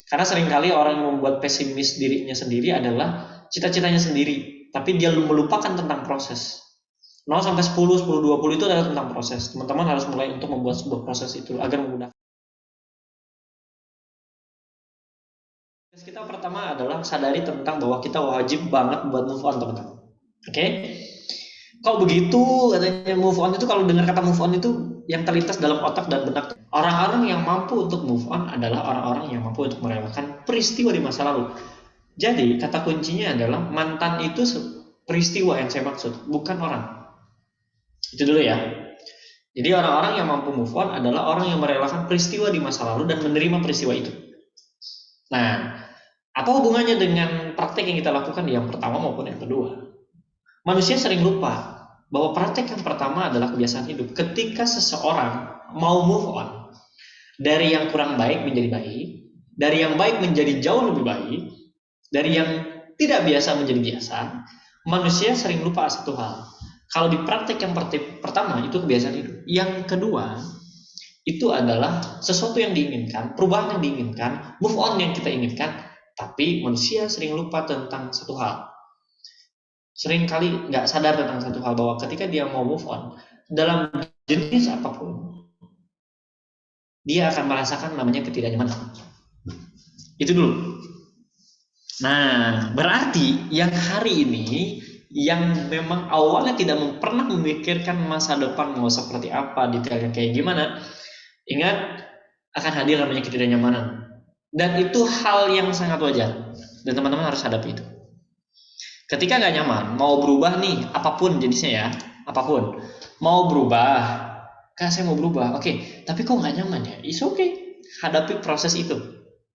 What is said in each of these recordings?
Karena seringkali orang yang membuat pesimis dirinya sendiri adalah cita-citanya sendiri, tapi dia melupakan tentang proses. 0 sampai 10, 10, 20 itu adalah tentang proses. Teman-teman harus mulai untuk membuat sebuah proses itu agar memudahkan. Kita pertama adalah sadari tentang bahwa kita wajib banget buat move on, teman-teman. Oke? Kalau begitu katanya move on itu, kalau dengar kata move on itu yang terlintas dalam otak dan benak orang-orang yang mampu untuk move on adalah orang-orang yang mampu untuk merelakan peristiwa di masa lalu. Jadi kata kuncinya adalah mantan itu peristiwa yang saya maksud, bukan orang. Itu dulu ya. Jadi orang-orang yang mampu move on adalah orang yang merelakan peristiwa di masa lalu dan menerima peristiwa itu. Nah, apa hubungannya dengan praktek yang kita lakukan yang pertama maupun yang kedua? Manusia sering lupa bahwa praktek yang pertama adalah kebiasaan hidup. Ketika seseorang mau move on dari yang kurang baik menjadi baik, dari yang baik menjadi jauh lebih baik, dari yang tidak biasa menjadi biasa, manusia sering lupa satu hal. Kalau di praktek yang pertama itu kebiasaan hidup. Yang kedua itu adalah sesuatu yang diinginkan, perubahan yang diinginkan, move on yang kita inginkan, tapi manusia sering lupa tentang satu hal. Sering kali nggak sadar tentang satu hal, bahwa ketika dia mau move on dalam jenis apapun, dia akan merasakan namanya ketidaknyamanan. Itu dulu. Nah, berarti yang hari ini yang memang awalnya tidak pernah memikirkan masa depan mau seperti apa, detailnya kayak gimana, ingat akan hadir namanya ketidaknyamanan. Dan itu hal yang sangat wajar. Dan teman-teman harus hadapi itu. Ketika nggak nyaman, mau berubah nih, apapun jenisnya ya, apapun. Mau berubah, Kak saya mau berubah, oke, tapi kok nggak nyaman ya? It's okay, hadapi proses itu.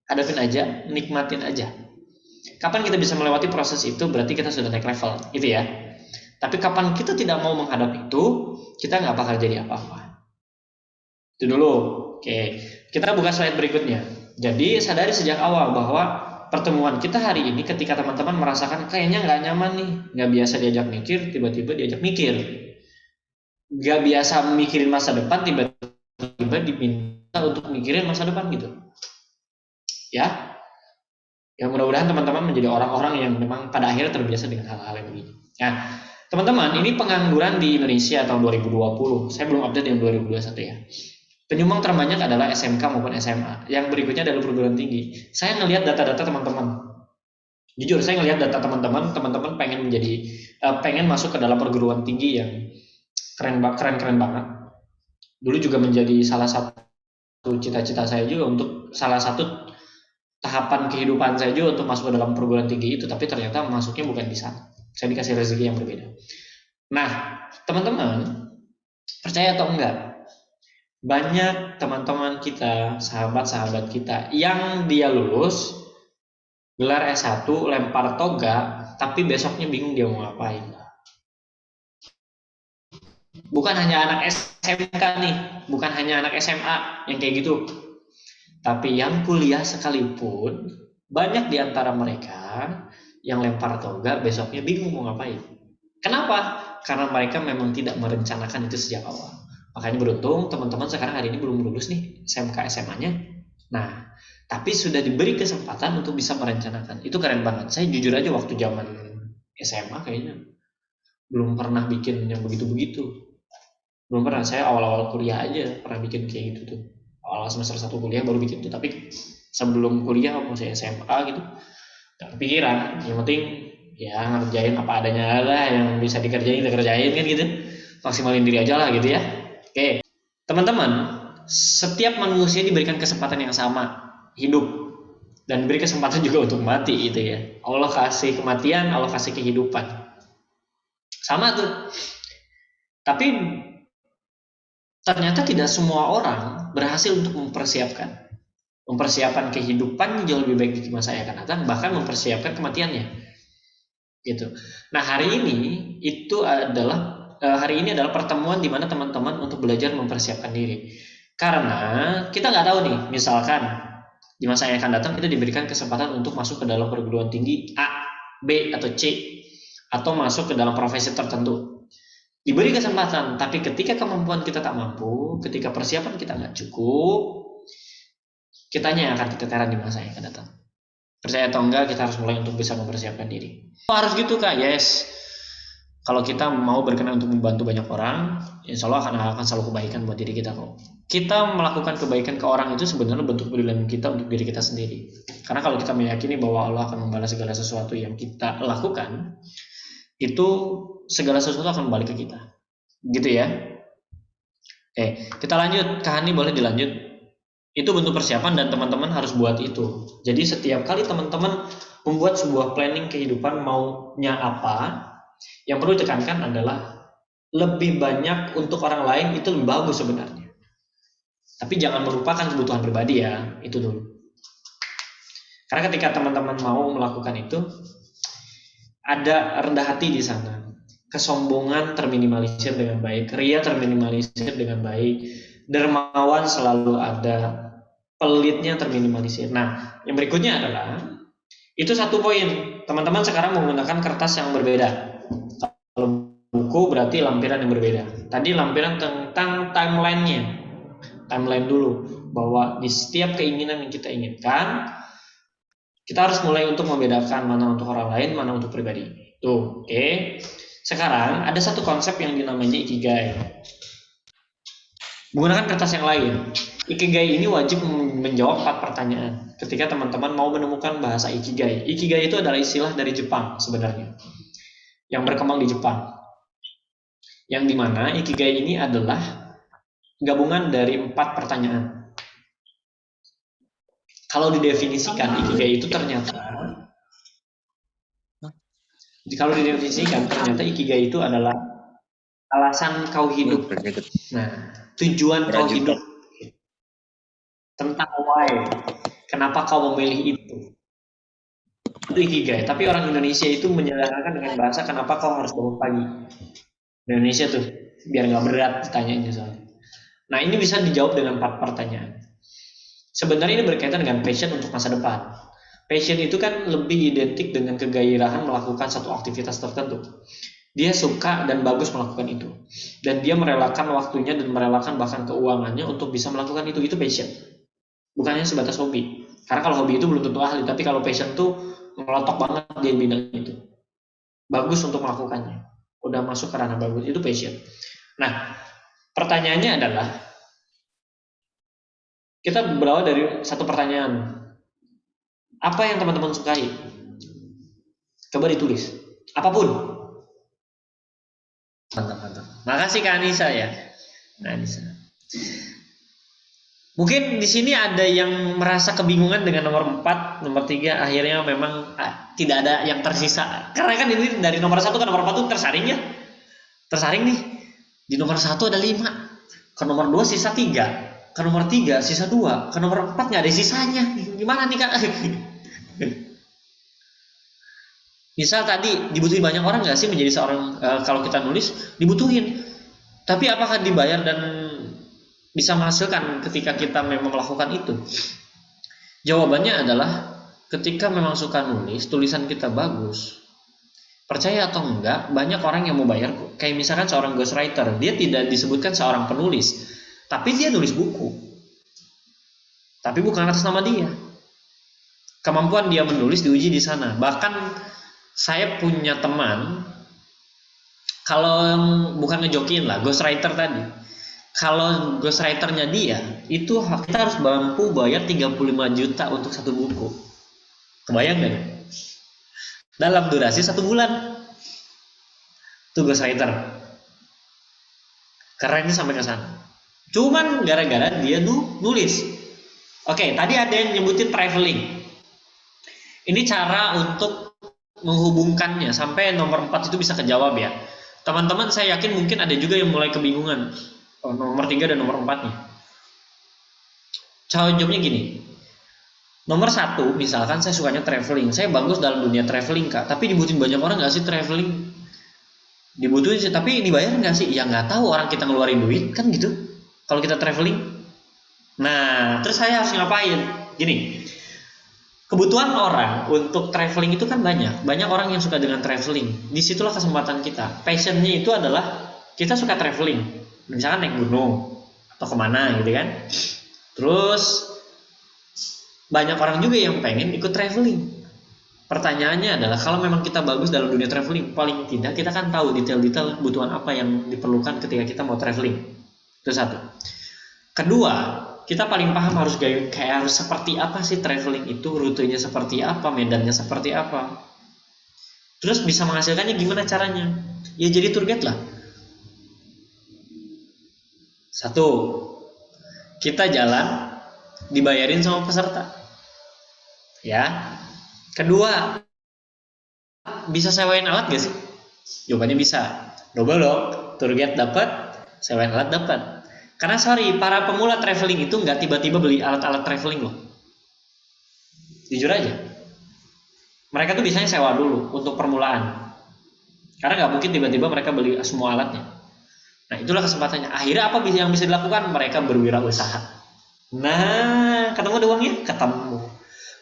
Hadapin aja, nikmatin aja. Kapan kita bisa melewati proses itu, berarti kita sudah naik level, gitu ya. Tapi kapan kita tidak mau menghadapi itu, kita nggak bakal jadi apa-apa. Itu dulu. Oke, kita buka slide berikutnya. Jadi sadari sejak awal bahwa pertemuan kita hari ini, ketika teman-teman merasakan kayaknya nggak nyaman nih, nggak biasa diajak mikir, tiba-tiba diajak mikir, nggak biasa mikirin masa depan, tiba-tiba diminta untuk mikirin masa depan gitu, ya. Ya mudah-mudahan teman-teman menjadi orang-orang yang memang pada akhirnya terbiasa dengan hal-hal yang begini. Nah, teman-teman, ini pengangguran di Indonesia tahun 2020. Saya belum update yang 2021 ya. Penyumbang terbanyak adalah SMK maupun SMA. Yang berikutnya adalah perguruan tinggi. Saya ngelihat data-data teman-teman. Jujur, saya ngelihat data teman-teman pengen masuk ke dalam perguruan tinggi yang keren banget. Dulu juga menjadi salah satu cita-cita saya juga, untuk salah satu tahapan kehidupan saya juga untuk masuk ke dalam perguruan tinggi itu, tapi ternyata masuknya bukan di sana. Saya dikasih rezeki yang berbeda. Nah, teman-teman, percaya atau enggak, banyak teman-teman kita, sahabat-sahabat kita yang dia lulus, gelar S1, lempar toga, tapi besoknya bingung dia mau ngapain. Bukan hanya anak SMK nih, bukan hanya anak SMA yang kayak gitu, tapi yang kuliah sekalipun, banyak di antara mereka yang lempar toga besoknya bingung mau ngapain. Kenapa? Karena mereka memang tidak merencanakan itu sejak awal. Makanya beruntung teman-teman sekarang hari ini belum lulus nih SMK SMA-nya. Nah, tapi sudah diberi kesempatan untuk bisa merencanakan. Itu keren banget. Saya jujur aja waktu zaman SMA kayaknya belum pernah bikin yang begitu-begitu. Belum pernah. Saya awal-awal kuliah aja pernah bikin kayak gitu tuh. Awal semester 1 kuliah baru bikin itu, tapi sebelum kuliah waktu saya SMA gitu gak kepikiran. Yang penting ya ngerjain apa adanya lah, yang bisa dikerjain kita kerjain kan gitu, maksimalin diri aja lah gitu ya. Oke teman-teman, setiap manusia diberikan kesempatan yang sama hidup, dan diberi kesempatan juga untuk mati gitu ya. Allah kasih kematian, Allah kasih kehidupan, sama tuh. Tapi ternyata tidak semua orang berhasil untuk mempersiapkan kehidupan jauh lebih baik di masa yang akan datang, bahkan mempersiapkan kematiannya gitu. Nah hari ini adalah pertemuan di mana teman-teman untuk belajar mempersiapkan diri, karena kita nggak tahu nih, misalkan di masa yang akan datang kita diberikan kesempatan untuk masuk ke dalam perguruan tinggi A, B atau C, atau masuk ke dalam profesi tertentu. Diberi kesempatan, tapi ketika kemampuan kita tak mampu, ketika persiapan kita nggak cukup, kitanya yang akan keteteran di masa yang akan datang. Percaya atau enggak, kita harus mulai untuk bisa mempersiapkan diri. Harus gitu Kak, yes. Kalau kita mau berkenan untuk membantu banyak orang, insya Allah akan selalu kebaikan buat diri kita kok. Kita melakukan kebaikan ke orang itu sebenarnya bentuk pedulian kita untuk diri kita sendiri. Karena kalau kita meyakini bahwa Allah akan membalas segala sesuatu yang kita lakukan, itu segala sesuatu akan balik ke kita. Gitu ya. Oke, kita lanjut. Kak Hani boleh dilanjut. Itu bentuk persiapan dan teman-teman harus buat itu. Jadi setiap kali teman-teman membuat sebuah planning kehidupan maunya apa, yang perlu ditekankan adalah lebih banyak untuk orang lain itu lebih bagus sebenarnya. Tapi jangan melupakan kebutuhan pribadi ya, itu dulu. Karena ketika teman-teman mau melakukan itu, ada rendah hati di sana. Kesombongan terminimalisir dengan baik, ria terminimalisir dengan baik, dermawan selalu ada, pelitnya terminimalisir. Nah, yang berikutnya adalah itu satu poin. Teman-teman sekarang menggunakan kertas yang berbeda. Kalau buku berarti lampiran yang berbeda. Tadi lampiran tentang timeline-nya. Timeline dulu. Bahwa di setiap keinginan yang kita inginkan, kita harus mulai untuk membedakan mana untuk orang lain, mana untuk pribadi. Tuh, oke. Sekarang ada satu konsep yang dinamanya Ikigai. Menggunakan kertas yang lain. Ikigai ini wajib menjawab 4 pertanyaan ketika teman-teman mau menemukan bahasa Ikigai. Ikigai itu adalah istilah dari Jepang sebenarnya, yang berkembang di Jepang, yang dimana Ikigai ini adalah gabungan dari 4 pertanyaan. Kalau didefinisikan Ikigai itu ternyata Ikigai itu adalah alasan kau hidup. Nah, tujuan kau hidup, tentang why, kenapa kau memilih itu Ikigai. Tapi orang Indonesia itu menyederhanakan dengan bahasa kenapa kau harus bangun pagi. Indonesia tuh biar nggak berat ditanyainnya soalnya. Nah, ini bisa dijawab dengan 4 pertanyaan. Sebenarnya ini berkaitan dengan passion untuk masa depan. Passion itu kan lebih identik dengan kegairahan melakukan satu aktivitas tertentu. Dia suka dan bagus melakukan itu. Dan dia merelakan waktunya dan merelakan bahkan keuangannya untuk bisa melakukan itu. Itu passion. Bukannya sebatas hobi. Karena kalau hobi itu belum tentu ahli. Tapi kalau passion tuh melotok banget di bidang itu. Bagus untuk melakukannya. Udah masuk ke ranah bagus. Itu passion. Nah, pertanyaannya adalah, kita berawal dari satu pertanyaan. Apa yang teman-teman sukai? Coba ditulis. Apapun. Mantap. Makasih Kak Anissa ya. Anissa. Mungkin di sini ada yang merasa kebingungan dengan nomor 4, nomor 3 akhirnya memang tidak ada yang tersisa. Karena kan ini dari nomor 1 ke nomor 4 tuh tersaring ya. Tersaring nih. Di nomor 1 ada 5. Ke nomor 2 sisa 3. Ke nomor 3 sisa 2. Ke nomor 4 nggak ada sisanya. Gimana nih Kak? Misal tadi dibutuhin banyak orang nggak sih menjadi seorang, kalau kita nulis dibutuhin. Tapi apakah dibayar dan bisa menghasilkan ketika kita memang melakukan itu? Jawabannya adalah ketika memang suka nulis, tulisan kita bagus. Percaya atau enggak, banyak orang yang mau bayar. Kayak misalkan seorang ghostwriter, dia tidak disebutkan seorang penulis, tapi dia nulis buku. Tapi bukan atas nama dia. Kemampuan dia menulis diuji di sana. Bahkan saya punya teman, kalau bukan ngejokin lah, ghostwriter tadi. Kalau ghostwriternya dia, itu kita harus mampu bayar 35 juta untuk satu buku. Kebayang gak? Dalam durasi 1 bulan. Itu ghostwriter. Kerennya sampai ke sana. Cuman gara-gara dia nulis. Oke, tadi ada yang nyebutin traveling. Ini cara untuk menghubungkannya sampai nomor 4 itu bisa kejawab ya. Teman-teman saya yakin mungkin ada juga yang mulai kebingungan. Nomor 3 dan nomor 4 nih. Cara jawabnya gini. Nomor 1 misalkan saya sukanya traveling. Saya bagus dalam dunia traveling Kak. Tapi dibutuhin banyak orang gak sih traveling? Dibutuhin sih, tapi dibayar gak sih? Ya gak tahu, orang kita ngeluarin duit kan gitu. Kalau kita traveling. Nah, terus saya harus ngapain? Gini. Kebutuhan orang untuk traveling itu kan banyak. Banyak orang yang suka dengan traveling. Disitulah kesempatan kita. Passionnya itu adalah kita suka traveling. Misalkan naik gunung atau kemana gitu kan. Terus Banyak orang juga yang pengen ikut traveling. Pertanyaannya adalah kalau memang kita bagus dalam dunia traveling, paling tidak kita kan tahu detail-detail kebutuhan apa yang diperlukan ketika kita mau traveling. Itu satu. Kedua, kita paling paham harus kayak harus seperti apa sih traveling itu, rutenya seperti apa, medannya seperti apa. Terus bisa menghasilkannya gimana caranya? Ya jadi tour guide lah. Satu, kita jalan dibayarin sama peserta. Ya. Kedua, bisa sewain alat gak sih? Jawabannya bisa. Double dong. Tour guide dapat, sewain alat dapat. Karena sorry, para pemula traveling itu nggak tiba-tiba beli alat-alat traveling loh. Jujur aja. Mereka tuh biasanya sewa dulu untuk permulaan. Karena nggak mungkin tiba-tiba mereka beli semua alatnya. Nah itulah kesempatannya. Akhirnya apa yang bisa dilakukan? Mereka berwirausaha. Nah, ketemu uangnya? Ketemu.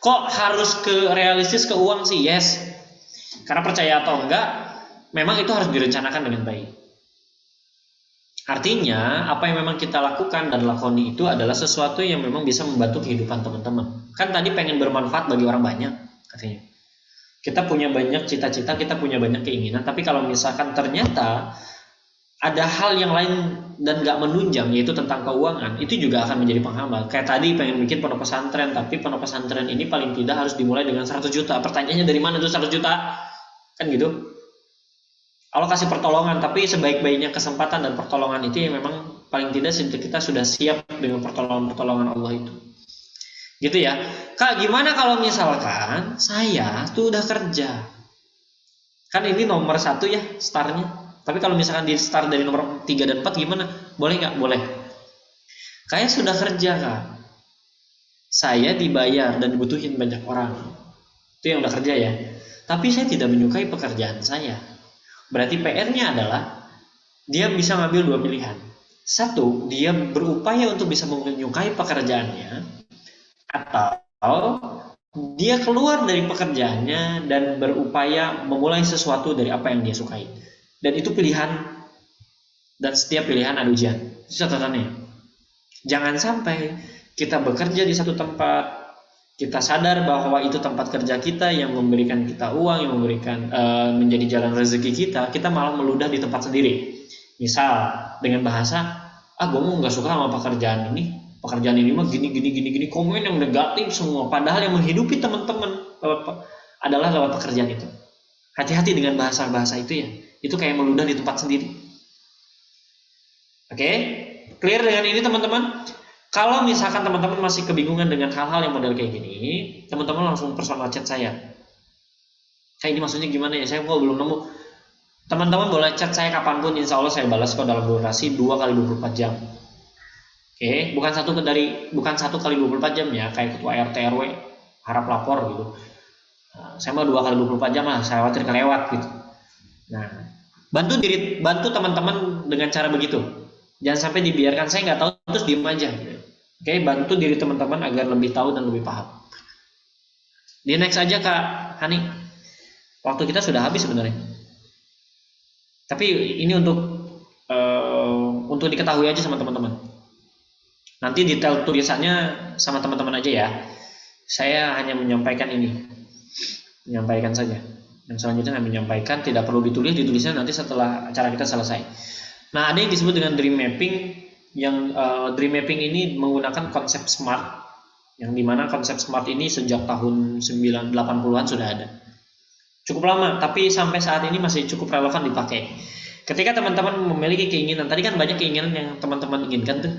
Kok harus ke realistis ke uang sih? Yes. Karena percaya atau enggak, memang itu harus direncanakan dengan baik. Artinya, apa yang memang kita lakukan dan lakoni itu adalah sesuatu yang memang bisa membantu kehidupan teman-teman. Kan tadi pengen bermanfaat bagi orang banyak, katanya. Kita punya banyak cita-cita, kita punya banyak keinginan, tapi kalau misalkan ternyata ada hal yang lain dan nggak menunjang, yaitu tentang keuangan, itu juga akan menjadi penghambat. Kayak tadi pengen bikin pondok pesantren, tapi pondok pesantren ini paling tidak harus dimulai dengan 100 juta. Pertanyaannya dari mana tuh 100 juta? Kan gitu. Allah kasih pertolongan, tapi sebaik-baiknya kesempatan dan pertolongan itu yang memang paling tidak kita sudah siap dengan pertolongan-pertolongan Allah itu. Gitu ya. Kak, gimana kalau misalkan saya tuh udah kerja? Kan ini nomor 1 ya startnya. Tapi kalau misalkan di start dari nomor 3 dan 4 gimana? Boleh nggak? Boleh. Kayak sudah kerja, Kak. Saya dibayar dan dibutuhin banyak orang. Itu yang udah kerja ya. Tapi saya tidak menyukai pekerjaan saya. Berarti PR-nya adalah dia bisa ngambil 2 pilihan. Satu, dia berupaya untuk bisa menyukai pekerjaannya, atau dia keluar dari pekerjaannya dan berupaya memulai sesuatu dari apa yang dia sukai. Dan itu pilihan, dan setiap pilihan ada ujian. Itu catatannya. Jangan sampai kita bekerja di satu tempat, kita sadar bahwa itu tempat kerja kita yang memberikan kita uang, yang memberikan menjadi jalan rezeki kita malah meludah di tempat sendiri. Misal dengan bahasa, gue mau nggak suka sama pekerjaan ini mah gini, komen yang negatif semua. Padahal yang menghidupi teman-teman adalah lewat pekerjaan itu. Hati-hati dengan bahasa-bahasa itu ya. Itu kayak meludah di tempat sendiri. Oke? Clear dengan ini teman-teman? Kalau misalkan teman-teman masih kebingungan dengan hal-hal yang model kayak gini, teman-teman langsung personal chat saya. Kayak ini maksudnya gimana ya? Saya kok belum nemu. Teman-teman boleh chat saya kapanpun, insya Allah saya balas kok dalam durasi 2 kali 24 jam. Oke, bukan 1 kali 24 jam ya, kayak ketua RT RW harap lapor gitu. Nah, saya mau 2 kali 24 jam lah, saya khawatir kelewat gitu. Nah, bantu teman-teman dengan cara begitu. Jangan sampai dibiarkan saya nggak tahu terus diem aja gitu. Oke, bantu diri teman-teman agar lebih tahu dan lebih paham. Di next aja Kak Hani. Waktu kita sudah habis sebenarnya. Tapi ini untuk diketahui aja sama teman-teman. Nanti detail tulisannya sama teman-teman aja ya. Saya hanya menyampaikan ini. Menyampaikan saja. Yang selanjutnya saya menyampaikan, tidak perlu ditulisnya nanti setelah acara kita selesai. Nah, ada yang disebut dengan dream mapping. Yang dream mapping ini menggunakan konsep SMART, yang dimana konsep SMART ini sejak tahun 80-an sudah ada. Cukup lama, tapi sampai saat ini masih cukup relevan dipakai. Ketika teman-teman memiliki keinginan, tadi kan banyak keinginan yang teman-teman inginkan tuh.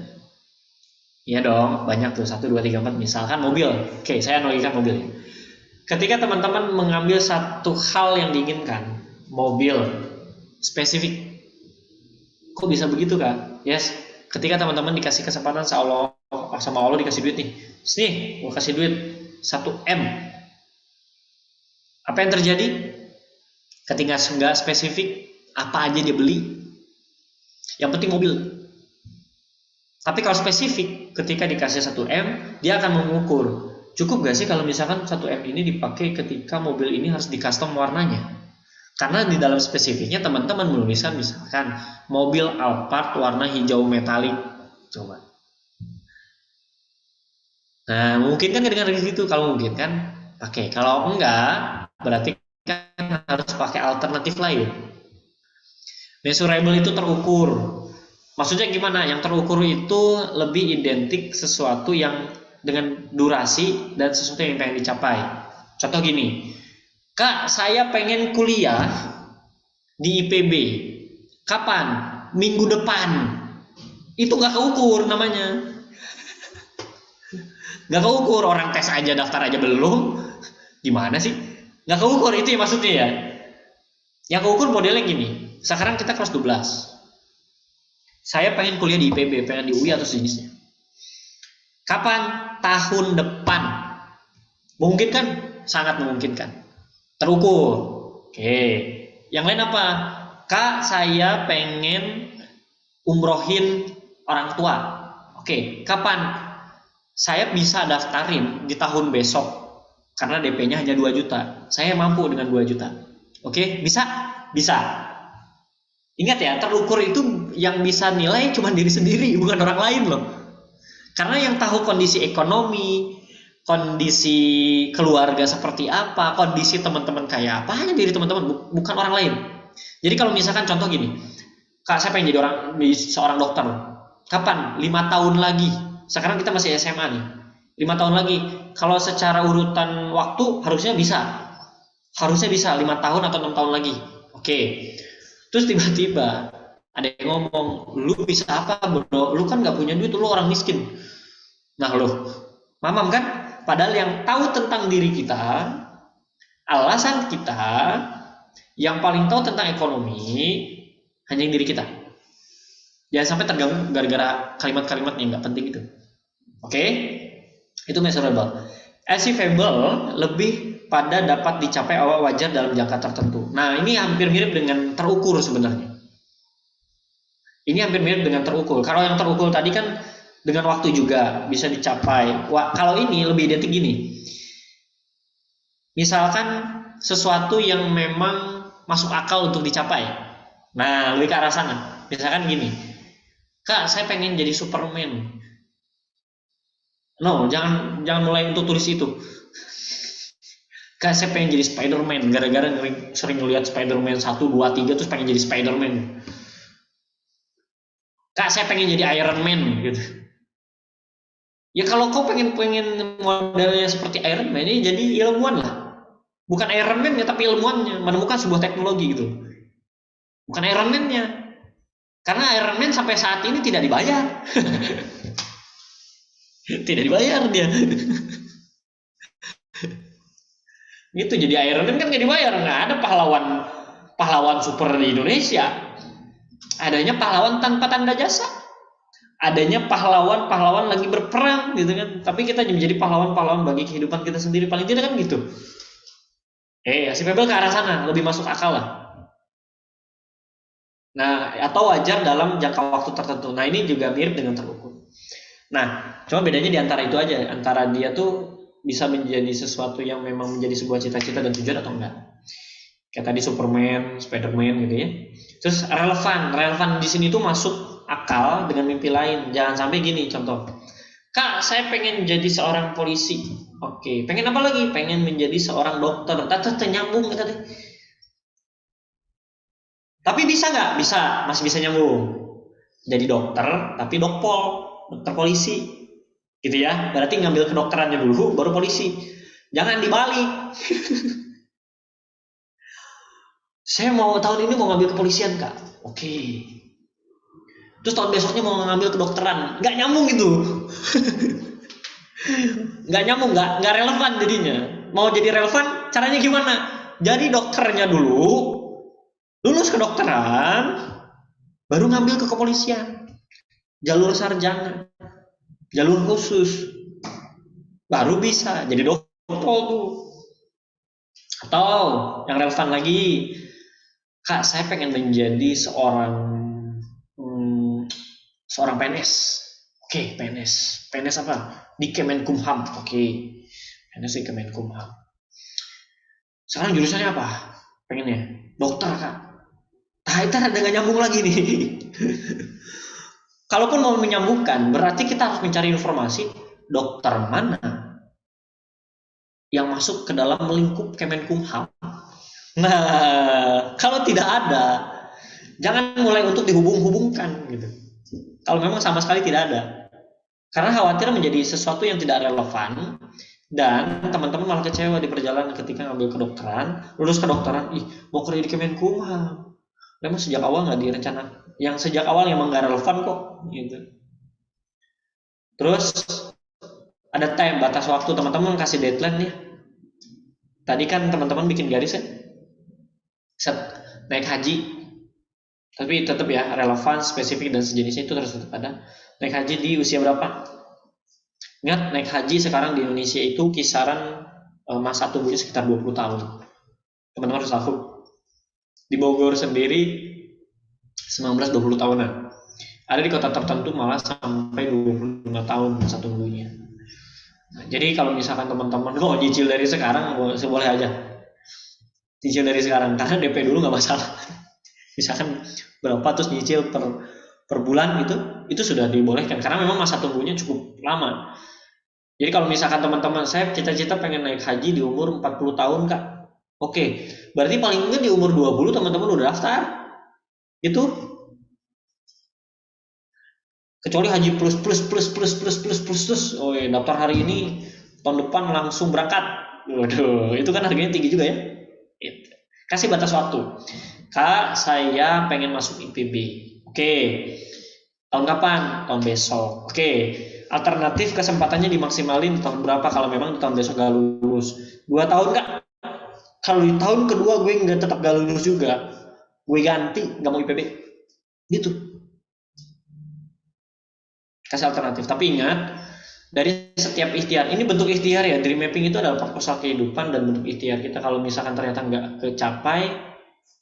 Iya dong, banyak tuh, 1, 2, 3, 4. Misalkan mobil. Oke, saya analogikan mobil. Ketika teman-teman mengambil satu hal yang diinginkan, mobil, spesifik. Kok bisa begitu Kak? Yes. Ketika teman-teman dikasih kesempatan sama Allah dikasih duit nih. Nih, gue kasih duit 1 M. Apa yang terjadi? Ketika nggak spesifik, apa aja dia beli. Yang penting mobil. Tapi kalau spesifik, ketika dikasih 1 M, dia akan mengukur. Cukup gak sih kalau misalkan 1 M ini dipakai ketika mobil ini harus di custom warnanya? Karena di dalam spesifiknya teman-teman menuliskan misalkan mobil Alphard warna hijau metalik. Coba. Nah, mungkin kan dengan gitu, kalau mungkin kan pakai. Kalau enggak, berarti kan harus pakai alternatif lain. Measurable itu terukur. Maksudnya gimana? Yang terukur itu lebih identik sesuatu yang dengan durasi dan sesuatu yang pengen dicapai. Contoh gini, Kak, saya pengen kuliah di IPB. Kapan? Minggu depan. Itu nggak keukur namanya. Nggak keukur, orang tes aja, daftar aja belum. Gimana sih? Nggak keukur, itu ya maksudnya ya. Yang keukur modelnya gini, sekarang kita kelas 12. Saya pengen kuliah di IPB, pengen di UI atau sejenisnya. Kapan? Tahun depan. Mungkin kan? Sangat memungkinkan. Terukur. Oke. Yang lain apa? Kak, saya pengen umrohin orang tua. Oke, kapan? Saya bisa daftarin di tahun besok karena DP-nya hanya 2 juta. Saya mampu dengan 2 juta. Oke, bisa? Bisa. Ingat ya, terukur itu yang bisa nilai cuma diri sendiri, bukan orang lain loh. Karena yang tahu kondisi ekonomi, kondisi keluarga seperti apa, kondisi teman-teman kayak apa, hanya diri teman-teman, bukan orang lain. Jadi kalau misalkan contoh gini, Kak, saya pengen jadi seorang dokter. Kapan? 5 tahun lagi. Sekarang kita masih SMA nih. 5 tahun lagi. Kalau secara urutan waktu harusnya bisa. Harusnya bisa 5 tahun atau 6 tahun lagi. Oke. Terus tiba-tiba ada yang ngomong, lu bisa apa bro? Lu kan gak punya duit, lu orang miskin. Nah loh, mamam kan? Padahal yang tahu tentang diri kita, alasan kita, yang paling tahu tentang ekonomi, hanya yang diri kita. Jangan sampai terganggu gara-gara kalimat-kalimat yang nggak penting itu. Oke? Itu measurable. Achievable lebih pada dapat dicapai awal wajar dalam jangka tertentu. Nah, ini hampir mirip dengan terukur sebenarnya. Ini hampir mirip dengan terukur. Kalau yang terukur tadi kan dengan waktu juga bisa dicapai. Wah, kalau ini lebih identik gini. Misalkan sesuatu yang memang masuk akal untuk dicapai. Nah, lebih ke arah sana. Misalkan gini, Kak, saya pengen jadi Superman. No, jangan mulai untuk tulis itu. Kak, saya pengen jadi Spider-Man. Gara-gara sering ngeliat Spider-Man 1, 2, 3, terus pengen jadi Spider-Man. Kak, saya pengen jadi Iron Man gitu. Ya kalau kau pengen modelnya seperti Iron Man, ini jadi ilmuwan lah. Bukan Iron Man ya, tapi ilmuwannya menemukan sebuah teknologi gitu. Bukan Iron Man-nya. Karena Iron Man sampai saat ini tidak dibayar. Tidak dibayar dia. Gitu, jadi Iron Man kan nggak dibayar, nggak ada pahlawan super di Indonesia. Adanya pahlawan tanpa tanda jasa. Adanya pahlawan lagi berperang gitu kan. Tapi kita menjadi pahlawan bagi kehidupan kita sendiri, paling tidak kan gitu. Si Pebble ke arah sana, lebih masuk akal lah. Nah, atau wajar dalam jangka waktu tertentu. Nah, ini juga mirip dengan terukur. Nah, cuma bedanya di antara itu aja, antara dia tuh bisa menjadi sesuatu yang memang menjadi sebuah cita-cita dan tujuan atau enggak. Kayak tadi Superman, Spiderman gitu ya. Terus relevan di sini tuh masuk akal dengan mimpi lain. Jangan sampai gini contoh. Kak, saya pengen jadi seorang polisi. Oke, pengen apa lagi? Pengen menjadi seorang dokter. Tata nyambung kita deh. Tapi bisa nggak? Bisa, masih bisa nyambung. Jadi dokter, tapi dokter polisi, gitu ya. Berarti ngambil kedokterannya dulu, baru polisi. Jangan dibalik. Saya mau tahun ini mau ngambil kepolisian, Kak. Oke. Terus tahun besoknya mau ngambil kedokteran. Nggak nyambung gitu. Nggak nyambung, nggak relevan jadinya. Mau jadi relevan, caranya gimana? Jadi dokternya dulu, lulus kedokteran, baru ngambil ke kepolisian. Jalur sarjana, jalur khusus, baru bisa jadi dokter tuh. Atau yang relevan lagi, Kak, saya pengen menjadi seorang PNS. Oke, PNS apa? Di Kemenkumham. Oke, PNS di Kemenkumham. Sekarang jurusannya apa? Pengennya dokter, Kak. Nah, itu ada nggak nyambung lagi nih. Kalaupun mau menyambungkan, berarti kita harus mencari informasi. dokter mana yang masuk ke dalam lingkup Kemenkumham? Nah, kalau tidak ada, jangan mulai untuk dihubung-hubungkan gitu. Kalau memang sama sekali tidak ada. Karena khawatir menjadi sesuatu yang tidak relevan dan teman-teman malah kecewa di perjalanan ketika ngambil kedokteran, lulus kedokteran, ih mau kerja di Kemenkumham. Memang sejak awal nggak direncana, yang sejak awal emang nggak relevan kok gitu. Terus ada time batas waktu, teman-teman kasih deadline nih. Tadi kan teman-teman bikin garis ya, set naik haji, tapi tetap ya relevan, spesifik dan sejenisnya itu terus tetap ada. Naik haji di usia berapa? Ingat, naik haji sekarang di Indonesia itu kisaran masa tunggunya sekitar 20 tahun. Teman-teman harus tahu. Di Bogor sendiri 19-20 tahunan. Ada di kota tertentu malah sampai 25 tahun masa tunggunya. Nah, jadi kalau misalkan teman-teman mau cicil dari sekarang, boleh aja. Cicil dari sekarang, karena DP dulu nggak masalah. Misalkan berapa terus nyicil per bulan gitu, itu sudah dibolehkan. Karena memang masa tunggunya cukup lama. Jadi kalau misalkan teman-teman saya cita-cita pengen naik haji di umur 40 tahun kak. Oke, berarti paling mungkin di umur 20 teman-teman udah daftar. Itu kecuali haji plus. Oh ya, daftar hari ini tahun depan langsung berangkat. Waduh, itu kan harganya tinggi juga ya. Itu. Kasih batas waktu. Kak, saya pengen masuk IPB. Oke. Tahun kapan? Tahun besok. Oke. Alternatif kesempatannya dimaksimalin tahun berapa kalau memang di tahun besok gak lulus? 2 tahun kak? Kalau di tahun kedua gue nggak tetap gak lulus juga, gue ganti, nggak mau IPB. Gitu. Kasih alternatif. Tapi ingat, dari setiap ikhtiar, ini bentuk ikhtiar ya, dream mapping itu adalah proposal kehidupan dan bentuk ikhtiar kita. Kalau misalkan ternyata nggak kecapai,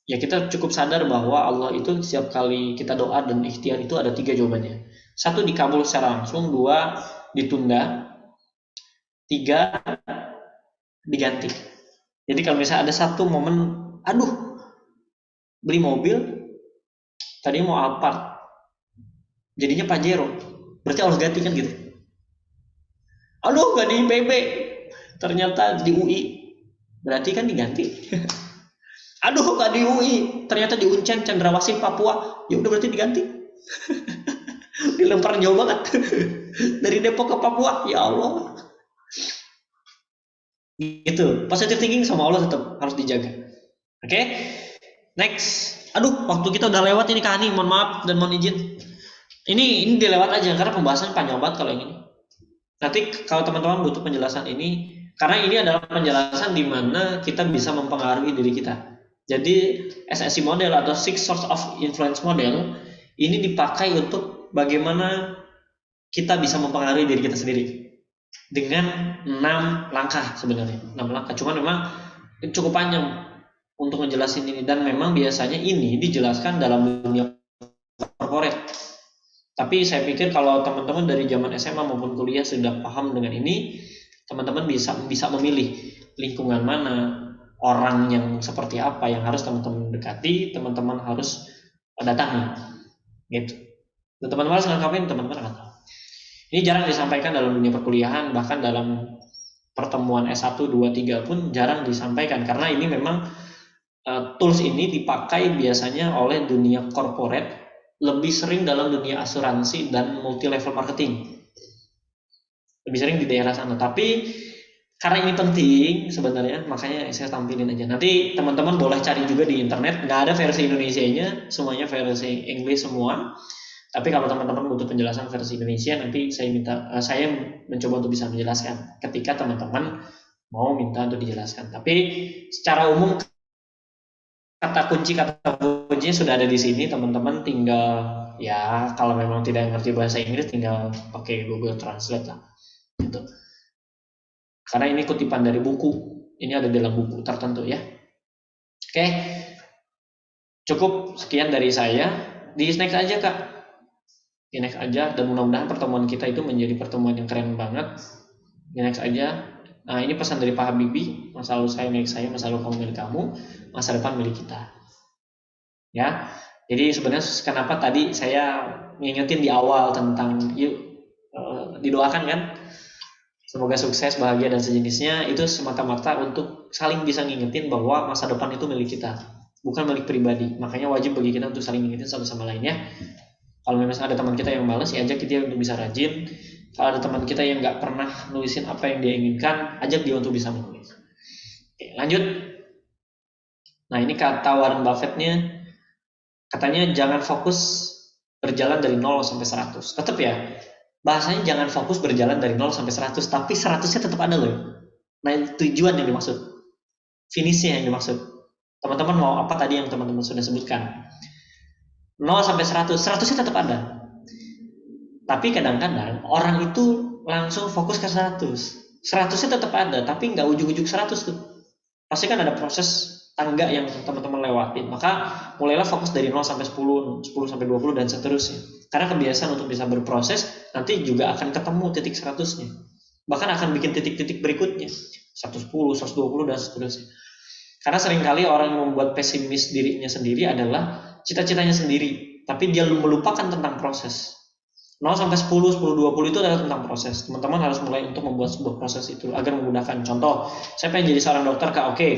ya kita cukup sadar bahwa Allah itu setiap kali kita doa dan ikhtiar itu ada 3 jawabannya. 1 dikabul secara langsung, 2 ditunda, 3 diganti. Jadi kalau misalnya ada satu momen, aduh beli mobil, tadi mau Alphard, jadinya Pajero, berarti Allah ganti kan gitu. Aduh gak di IPB, ternyata di UI, berarti kan diganti. Aduh gak di UI, ternyata di Uncen Cendrawasih Papua, ya udah berarti diganti. Dilempar jauh banget dari Depok ke Papua, ya Allah. Gitu, positive thinking sama Allah tetap harus dijaga. Oke, next. Aduh, waktu kita udah lewat ini Kak Ani, mohon maaf dan mohon izin. Ini dilewat aja karena pembahasan panjang banget kalau yang ini. Nanti kalau teman-teman butuh penjelasan ini, karena ini adalah penjelasan di mana kita bisa mempengaruhi diri kita. Jadi SSI model atau Six Source of Influence model ini dipakai untuk bagaimana kita bisa mempengaruhi diri kita sendiri dengan 6 langkah sebenarnya. 6 langkah, cuman memang cukup panjang untuk ngejelasin ini dan memang biasanya ini dijelaskan dalam dunia corporate. Tapi saya pikir kalau teman-teman dari zaman SMA maupun kuliah sudah paham dengan ini, teman-teman bisa memilih lingkungan mana, orang yang seperti apa yang harus teman-teman dekati, teman-teman harus datangi. Gitu. Dan teman-teman harus ngangkapin, teman-teman akan tahu. Ini jarang disampaikan dalam dunia perkuliahan, bahkan dalam pertemuan S1, 2, 3 pun jarang disampaikan karena ini memang tools ini dipakai biasanya oleh dunia corporate, lebih sering dalam dunia asuransi dan multi level marketing, lebih sering di daerah sana. Tapi karena ini penting sebenarnya, makanya saya tampilin aja. Nanti teman-teman boleh cari juga di internet, nggak ada versi Indonesianya, semuanya versi English semua. Tapi kalau teman-teman butuh penjelasan versi Indonesia, nanti saya mencoba untuk bisa menjelaskan ketika teman-teman mau minta untuk dijelaskan. Tapi secara umum kata kuncinya sudah ada di sini, teman-teman tinggal ya kalau memang tidak ngerti bahasa Inggris tinggal pakai Google Translate lah gitu. Karena ini kutipan dari buku, ini ada dalam buku tertentu ya. Oke, cukup sekian dari saya. Di next aja kak, di next aja, dan mudah-mudahan pertemuan kita itu menjadi pertemuan yang keren banget. Di next aja. Nah ini pesan dari Pak Habibie, masa lalu saya milik saya, masa lalu kamu milik kamu, masa depan milik kita. Ya, jadi sebenarnya kenapa tadi saya ngingetin di awal tentang yuk didoakan kan, Semoga sukses, bahagia, dan sejenisnya. Itu semata-mata untuk saling bisa ngingetin bahwa masa depan itu milik kita, bukan milik pribadi. Makanya wajib bagi kita untuk saling ngingetin satu sama lain ya. Kalau memang ada teman kita yang malas, ya ajak dia untuk bisa rajin. Kalau ada teman kita yang nggak pernah nulisin apa yang dia inginkan, ajak dia untuk bisa menulis. Oke, lanjut. Nah, ini kata Warren Buffett-nya, katanya jangan fokus berjalan dari 0 sampai 100. Tetap ya, bahasanya jangan fokus berjalan dari 0 sampai 100, tapi 100-nya tetap ada loh. Nah, tujuan yang dimaksud, finishnya yang dimaksud. Teman-teman mau apa tadi yang teman-teman sudah sebutkan? 0 sampai 100, 100-nya tetap ada. Tapi kadang-kadang orang itu langsung fokus ke 100. 100-nya tetap ada, tapi nggak ujung-ujung 100 tuh. Pasti kan ada proses tangga yang teman-teman lewatin. Maka mulailah fokus dari 0 sampai 10, 10 sampai 20 dan seterusnya. Karena kebiasaan untuk bisa berproses nanti juga akan ketemu titik 100-nya. Bahkan akan bikin titik-titik berikutnya. 110, 120 dan seterusnya. Karena seringkali orang yang membuat pesimis dirinya sendiri adalah cita-citanya sendiri, tapi dia melupakan tentang proses. 0 sampai 10, 10, 20 itu adalah tentang proses. Teman-teman harus mulai untuk membuat sebuah proses itu agar memudahkan. Contoh, saya pengen jadi seorang dokter, Kak. Oke.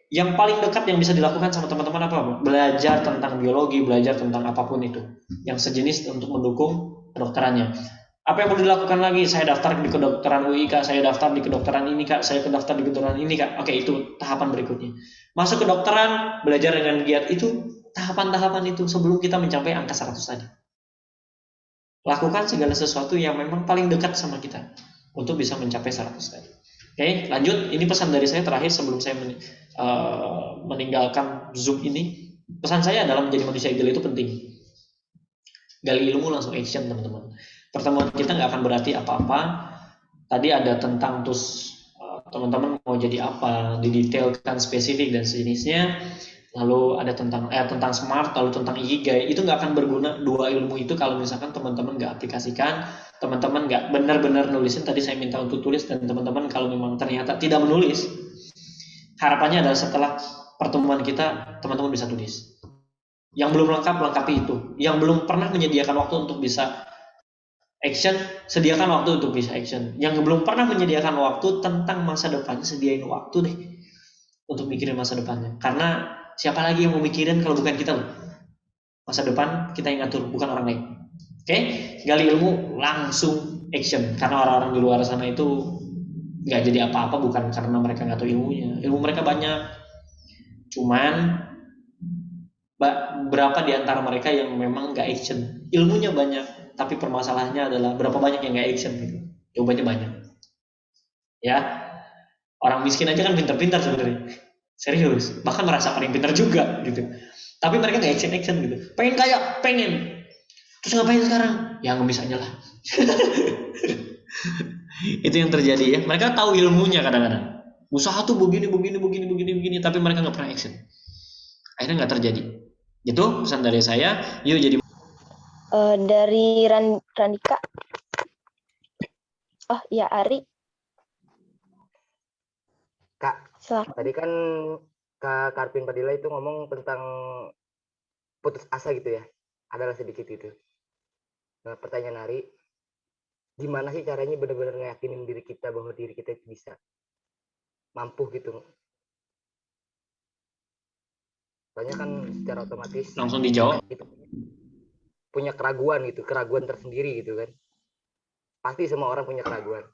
Yang paling dekat yang bisa dilakukan sama teman-teman apa? Belajar tentang biologi, belajar tentang apapun itu. Yang sejenis untuk mendukung kedokterannya. Apa yang perlu dilakukan lagi? Saya daftar di kedokteran UI, Kak. Saya daftar di kedokteran ini, Kak. Saya daftar di kedokteran ini, Kak. Oke, itu tahapan berikutnya. Masuk kedokteran, belajar dengan giat, itu tahapan-tahapan itu sebelum kita mencapai angka 100 tadi. Lakukan segala sesuatu yang memang paling dekat sama kita untuk bisa mencapai 100 tadi. Oke, lanjut. Ini pesan dari saya terakhir sebelum saya meninggalkan Zoom ini. Pesan saya adalah menjadi manusia ideal itu penting. Gali ilmu langsung action, teman-teman. Pertemuan kita nggak akan berarti apa-apa. Tadi ada tentang terus teman-teman mau jadi apa, didetailkan spesifik dan sejenisnya. Lalu ada tentang smart, lalu tentang ikigai. Itu nggak akan berguna dua ilmu itu kalau misalkan teman-teman nggak aplikasikan, teman-teman nggak benar-benar nulisin. Tadi saya minta untuk tulis, dan teman-teman kalau memang ternyata tidak menulis, harapannya adalah setelah pertemuan kita teman-teman bisa tulis. Yang belum lengkap, lengkapi itu. Yang belum pernah menyediakan waktu untuk bisa action, sediakan waktu untuk bisa action. Yang belum pernah menyediakan waktu tentang masa depannya, sediain waktu deh untuk mikirin masa depannya. Karena siapa lagi yang mau mikirin kalau bukan kita loh? Masa depan kita yang ngatur, bukan orang lain. Oke? Gali ilmu, langsung action. Karena orang-orang di luar sana itu nggak jadi apa-apa bukan karena mereka nggak tahu ilmunya. Ilmu mereka banyak. Cuman berapa di antara mereka yang memang nggak action? Ilmunya banyak, tapi permasalahannya adalah berapa banyak yang nggak action gitu. Jawabannya banyak. Ya, orang miskin aja kan pintar-pintar sebenarnya. Serius, bahkan merasa paling pintar juga gitu. Tapi mereka nggak action gitu. Pengen kaya, pengen. Terus ngapain sekarang? Ya ngemis aja lah. Itu yang terjadi ya. Mereka tahu ilmunya kadang-kadang. Usaha tuh begini, tapi mereka nggak pernah action. Akhirnya nggak terjadi. Itu pesan dari saya. Yuk jadi. Dari Randika. Oh ya, Ari. Kak, Silahkan. tadi kan Kak Karpin Padilla itu ngomong tentang putus asa gitu ya. Adalah sedikit itu. Nah, pertanyaan Ari, gimana sih caranya benar-benar ngeyakinin diri kita bahwa diri kita itu bisa mampu gitu? Soalnya kan secara otomatis langsung dijawab. Kita punya keraguan gitu, keraguan tersendiri gitu kan. Pasti semua orang punya keraguan.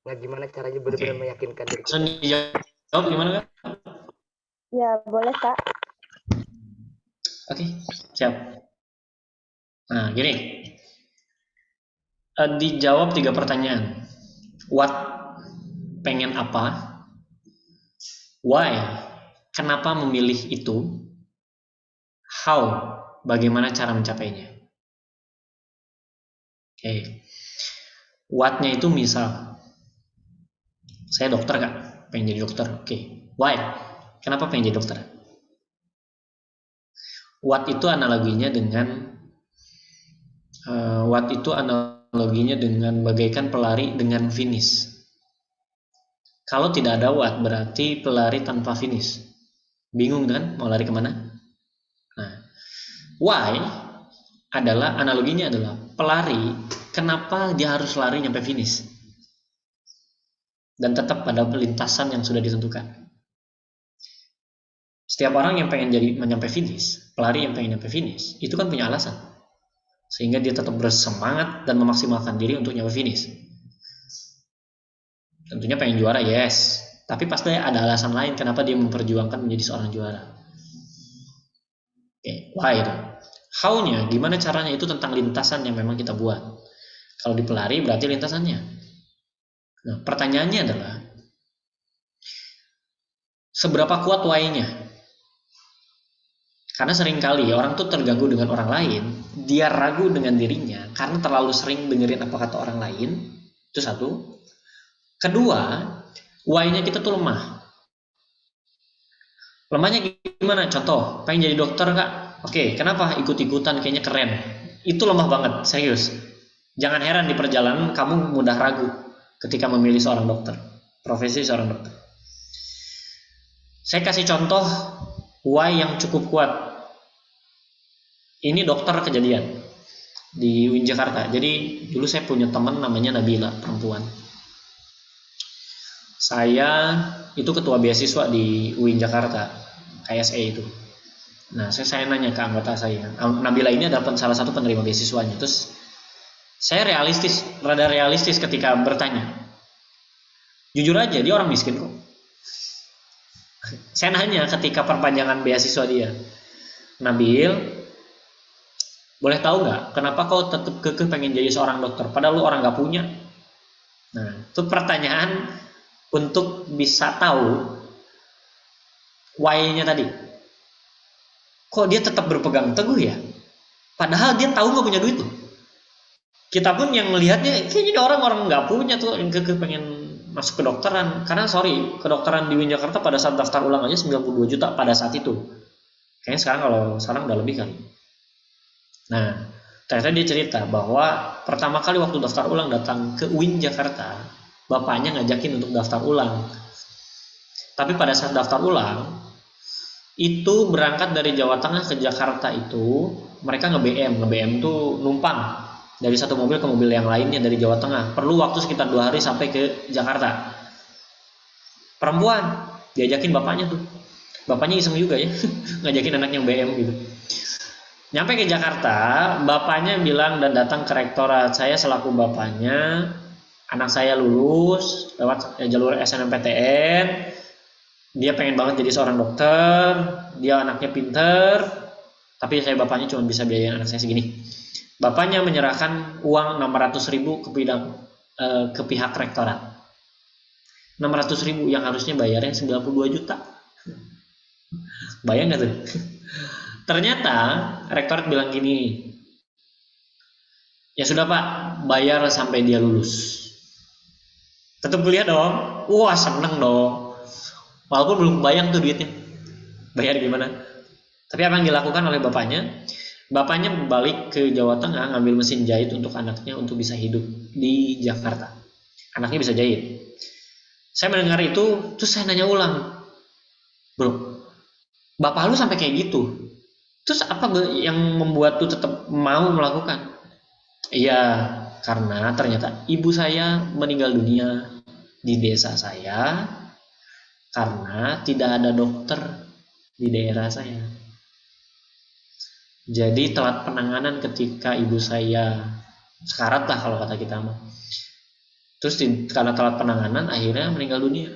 Nah, gimana caranya benar-benar meyakinkan diri kita? Langsung dijawab gimana, Kak? Ya, boleh, Kak. Oke, siap. Nah, gini. Dijawab 3 pertanyaan. What? Pengen apa? Why? Kenapa memilih itu? How? Bagaimana cara mencapainya? Oke. What-nya itu misal, saya dokter, Kak. Pengen jadi dokter. Oke. Why? Kenapa pengen jadi dokter? What itu analoginya dengan bagaikan pelari dengan finish. Kalau tidak ada what, berarti pelari tanpa finish. Bingung kan mau lari kemana? Nah, why adalah analoginya adalah pelari kenapa dia harus lari nyampe finish dan tetap pada lintasan yang sudah ditentukan. Setiap orang yang pengen menyampe finish, pelari yang pengen nyampe finish, itu kan punya alasan. Sehingga dia tetap bersemangat dan memaksimalkan diri untuk nyampe finish. Tentunya pengen juara, yes. Tapi pasti ada alasan lain kenapa dia memperjuangkan menjadi seorang juara. Oke, why itu? How-nya, gimana caranya, itu tentang lintasan yang memang kita buat. Kalau di pelari berarti lintasannya. Nah, pertanyaannya adalah seberapa kuat why-nya? Karena seringkali orang tuh terganggu dengan orang lain, dia ragu dengan dirinya karena terlalu sering dengerin apa kata orang lain. Itu satu. Kedua, why-nya kita tuh lemah. Lemahnya gimana? Contoh, pengen jadi dokter kak? Oke, kenapa ikut-ikutan kayaknya keren? Itu lemah banget, serius. Jangan heran di perjalanan kamu mudah ragu ketika memilih seorang dokter, profesi seorang dokter. Saya kasih contoh why yang cukup kuat. Ini dokter kejadian di UIN Jakarta. Jadi dulu saya punya teman namanya Nabila, perempuan. Saya itu ketua beasiswa di UIN Jakarta, KSE itu. Nah, saya nanya ke anggota saya. Nabila ini adalah salah satu penerima beasiswanya. Terus saya rada realistis ketika bertanya. Jujur aja, dia orang miskin kok. Saya nanya ketika perpanjangan beasiswa dia, Nabil, boleh tahu nggak kenapa kau tetap kekeh pengen jadi seorang dokter padahal lu orang nggak punya? Nah, itu pertanyaan untuk bisa tahu why-nya tadi. Kok dia tetap berpegang teguh ya? Padahal dia tahu nggak punya duit tuh. Kita pun yang melihatnya kayaknya orang nggak punya tuh yang kekeh pengen masuk ke dokteran. Karena kedokteran di UIN Jakarta pada saat daftar ulang aja 92 juta pada saat itu. Kayaknya sekarang udah lebih kali. Nah, ternyata dia cerita bahwa pertama kali waktu daftar ulang datang ke UIN Jakarta, bapaknya ngajakin untuk daftar ulang. Tapi pada saat daftar ulang, itu berangkat dari Jawa Tengah ke Jakarta itu, mereka nge-BM tuh numpang dari satu mobil ke mobil yang lainnya dari Jawa Tengah. Perlu waktu sekitar 2 hari sampai ke Jakarta. Perempuan, diajakin bapaknya tuh. Bapaknya iseng juga ya, ngajakin anaknya BM gitu. Nyampe ke Jakarta, bapaknya bilang dan datang ke rektorat, saya selaku bapaknya, anak saya lulus lewat jalur SNMPTN, dia pengen banget jadi seorang dokter, dia anaknya pinter, tapi saya bapaknya cuma bisa biayain anak saya segini. Bapaknya menyerahkan uang 600.000 ke pihak rektorat. 600.000 yang harusnya bayarnya 92 juta. Bayang gak tuh? Ternyata rektorat bilang gini, ya sudah Pak, bayar sampai dia lulus. Tetap kuliah dong. Wah, seneng dong. Walaupun belum bayang tuh duitnya. Bayar gimana? Tapi apa yang dilakukan oleh bapaknya? Bapaknya balik ke Jawa Tengah ngambil mesin jahit untuk anaknya untuk bisa hidup di Jakarta. Anaknya bisa jahit. Saya mendengar itu, terus saya nanya ulang. Bro, bapak lu sampai kayak gitu? Terus apa yang membuat lu tetap mau melakukan? Iya, karena ternyata ibu saya meninggal dunia di desa saya karena tidak ada dokter di daerah saya. Jadi telat penanganan ketika ibu saya sekarat lah kalau kata kita mah. Terus karena telat penanganan akhirnya meninggal dunia.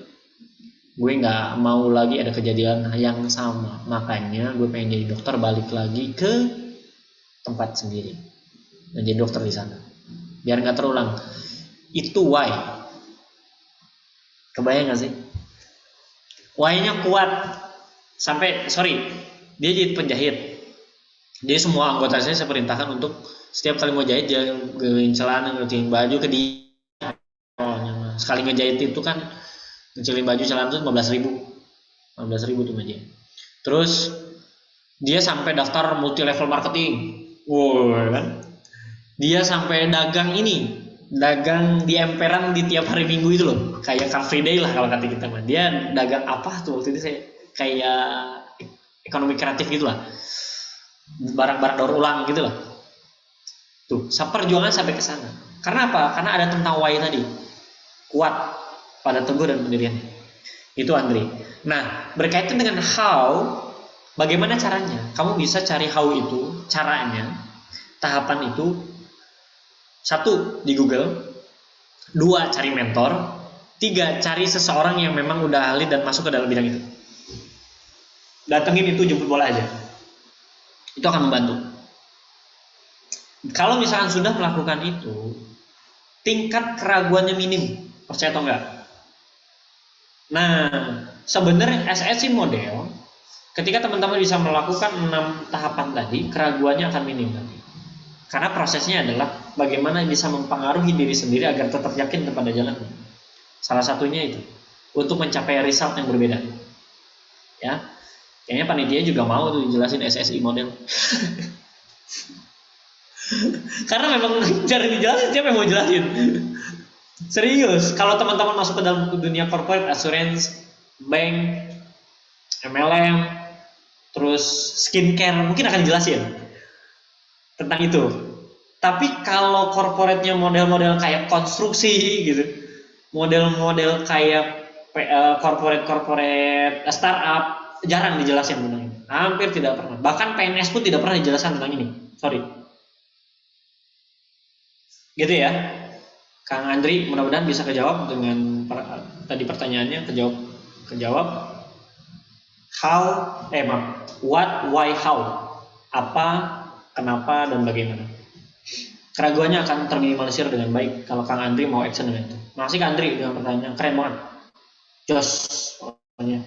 Gue nggak mau lagi ada kejadian yang sama, makanya gue pengen jadi dokter, balik lagi ke tempat sendiri dan jadi dokter di sana biar nggak terulang. Itu why. Kebayang nggak sih? Why-nya kuat sampai dia jadi penjahit. Jadi semua anggota saya perintahkan untuk setiap kali mau jahit jangan ngecilin celana, ngecilin baju ke dia. Sekali ngejahit itu kan ngecilin baju celana itu 15.000 tuh dia. Terus dia sampai daftar multi level marketing. Wow, kan? Dia sampai dagang di emperan di tiap hari Minggu itu loh, kayak Car Free Day lah kalau kata kita mah. Dia dagang apa tuh waktu itu saya kayak ekonomi kreatif gitulah, barang-barang daur ulang gitulah. Tuh, perjuangan sampai ke sana. Karena apa? Karena ada tentang why tadi. Kuat pada teguh dan pendiriannya. Itu Andri. Nah, berkaitan dengan how, bagaimana caranya? Kamu bisa cari how itu, caranya, tahapan itu. 1, di Google. 2, cari mentor. 3, cari seseorang yang memang udah ahli dan masuk ke dalam bidang itu. Datengin itu, jemput bola aja. Itu akan membantu. Kalau misalkan sudah melakukan itu, tingkat keraguannya minim, percaya atau enggak? Nah, sebenarnya SSI model, ketika teman-teman bisa melakukan 6 tahapan tadi, keraguannya akan minim nanti. Karena prosesnya adalah bagaimana bisa mempengaruhi diri sendiri agar tetap yakin kepada jalan. Salah satunya itu, untuk mencapai result yang berbeda. Ya, kayaknya panitia juga mau tuh dijelasin SSI model. Karena memang jarang dijelasin, siapa yang mau jelasin? Serius, kalau teman-teman masuk ke dalam dunia corporate, assurance, bank, MLM, terus skincare, mungkin akan jelasin tentang itu. Tapi kalau corporate-nya model-model kayak konstruksi gitu, model-model kayak corporate startup, jarang dijelasin tentang ini. Hampir tidak pernah. Bahkan PNS pun tidak pernah dijelaskan tentang ini. Sorry. Gitu ya. Kang Andri, mudah-mudahan bisa kejawab dengan tadi pertanyaannya, kejawab. How, what, why, how. Apa, kenapa, dan bagaimana. Keraguannya akan terminimalisir dengan baik kalau Kang Andri mau action dengan itu. Makasih Kang Andri dengan pertanyaan, keren banget. Jos, pokoknya.